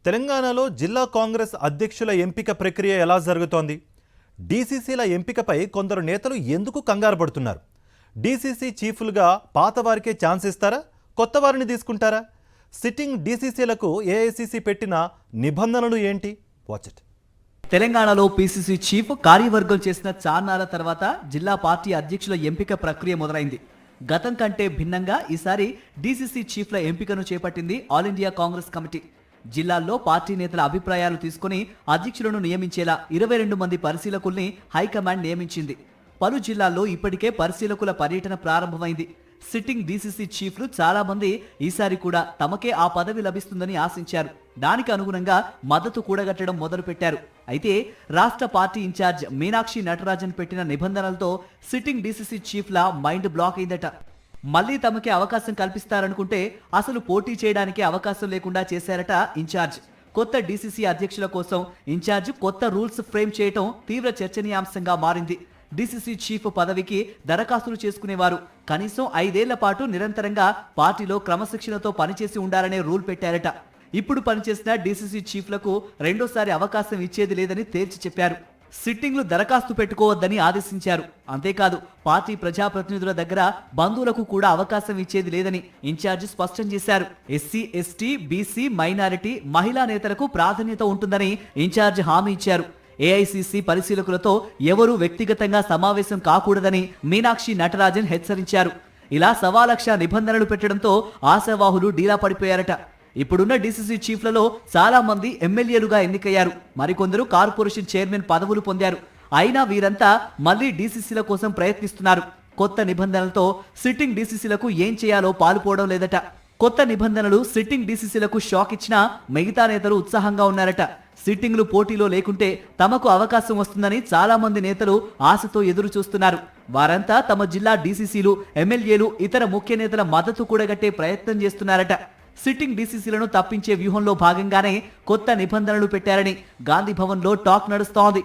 తెలంగాణలో జిల్లా కాంగ్రెస్ అధ్యక్షుల ఎంపిక ప్రక్రియ ఎలా జరుగుతోంది? డీసీసీల ఎంపికపై కొందరు నేతలు ఎందుకు కంగారు పడుతున్నారు? డీసీసీ చీఫ్లుగా పాతవారికే ఛాన్స్ ఇస్తారా, కొత్త వారిని తీసుకుంటారా? సిట్టింగ్ డీసీసీలకు ఏఐసీసీ పెట్టిన నిబంధనలు ఏంటి? Watch it. తెలంగాణలో పీసీసీ చీఫ్ కార్యవర్గం చేసిన చాన్నాళ్ల తర్వాత జిల్లా పార్టీ అధ్యక్షుల ఎంపిక ప్రక్రియ మొదలైంది. గతం కంటే భిన్నంగా ఈసారి డీసీసీ చీఫ్ల ఎంపికను చేపట్టింది ఆల్ ఇండియా కాంగ్రెస్ కమిటీ. జిల్లాల్లో పార్టీ నేతల అభిప్రాయాలు తీసుకుని అధ్యక్షులను నియమించేలా 22 మంది పరిశీలకుల్ని హైకమాండ్ నియమించింది. పలు జిల్లాల్లో ఇప్పటికే పరిశీలకుల పర్యటన ప్రారంభమైంది. సిట్టింగ్ డీసీసీ చీఫ్లు చాలా మంది ఈసారి కూడా తమకే ఆ పదవి లభిస్తుందని ఆశించారు. దానికి అనుగుణంగా మద్దతు కూడగట్టడం మొదలుపెట్టారు. అయితే రాష్ట్ర పార్టీ ఇన్ఛార్జ్ మీనాక్షి నటరాజన్ పెట్టిన నిబంధనలతో సిట్టింగ్ డీసీసీ చీఫ్ల మైండ్ బ్లాక్ అయిందట. మళ్లీ తమకే అవకాశం కల్పిస్తారనుకుంటే అసలు పోటీ చేయడానికి అవకాశం లేకుండా చేశారట ఇన్ఛార్జ్. కొత్త డీసీసీ అధ్యక్షుల కోసం ఇన్ఛార్జ్ కొత్త రూల్స్ ఫ్రేమ్ చేయటం తీవ్ర చర్చనీయాంశంగా మారింది. డీసీసీ చీఫ్ పదవికి దరఖాస్తులు చేసుకునేవారు కనీసం 5 ఏళ్ల పాటు నిరంతరంగా పార్టీలో క్రమశిక్షణతో పనిచేసి ఉండాలనే రూల్ పెట్టారట. ఇప్పుడు పనిచేసిన డీసీసీ చీఫ్లకు రెండోసారి అవకాశం ఇచ్చేది లేదని తేల్చి చెప్పారు. సిట్టింగ్లు దరఖాస్తు పెట్టుకోవద్దని ఆదేశించారు. అంతేకాదు పార్టీ ప్రజాప్రతినిధుల దగ్గర బంధువులకు కూడా అవకాశం ఇచ్చేది లేదని ఇన్ఛార్జి స్పష్టం చేశారు. ఎస్సీ, ఎస్టీ, బీసీ, మైనారిటీ, మహిళా నేతలకు ప్రాధాన్యత ఉంటుందని ఇన్ఛార్జి హామీ ఇచ్చారు. ఏఐసీసీ పరిశీలకులతో ఎవరూ వ్యక్తిగతంగా సమావేశం కాకూడదని మీనాక్షి నటరాజన్ హెచ్చరించారు. ఇలా 1,00,000 నిబంధనలు పెట్టడంతో ఆశావాహులు డీలా పడిపోయారట. ఇప్పుడున్న డీసీసీ చీఫ్లలో చాలా మంది ఎమ్మెల్యేలుగా ఎన్నికయ్యారు. మరికొందరు కార్పొరేషన్ చైర్మన్ పదవులు పొందారు. అయినా వీరంతా మళ్లీ డీసీసీల కోసం ప్రయత్నిస్తున్నారు. కొత్త నిబంధనలతో సిట్టింగ్ డీసీసీలకు ఏం చేయాలో పాలుపోవడం లేదట. కొత్త నిబంధనలు సిట్టింగ్ డీసీసీలకు షాక్ ఇచ్చినా మిగతా నేతలు ఉత్సాహంగా ఉన్నారట. సిట్టింగ్లు పోటీలో లేకుంటే తమకు అవకాశం వస్తుందని చాలా మంది నేతలు ఆశతో ఎదురు చూస్తున్నారు. వారంతా తమ జిల్లా డీసీసీలు, ఎమ్మెల్యేలు, ఇతర ముఖ్య నేతల మద్దతు కూడగట్టే ప్రయత్నం చేస్తున్నారట. సిట్టింగ్ డీసీసీలను తప్పించే వ్యూహంలో భాగంగానే కొత్త నిబంధనలు పెట్టారని గాంధీ భవన్లో టాక్ నడుస్తోంది.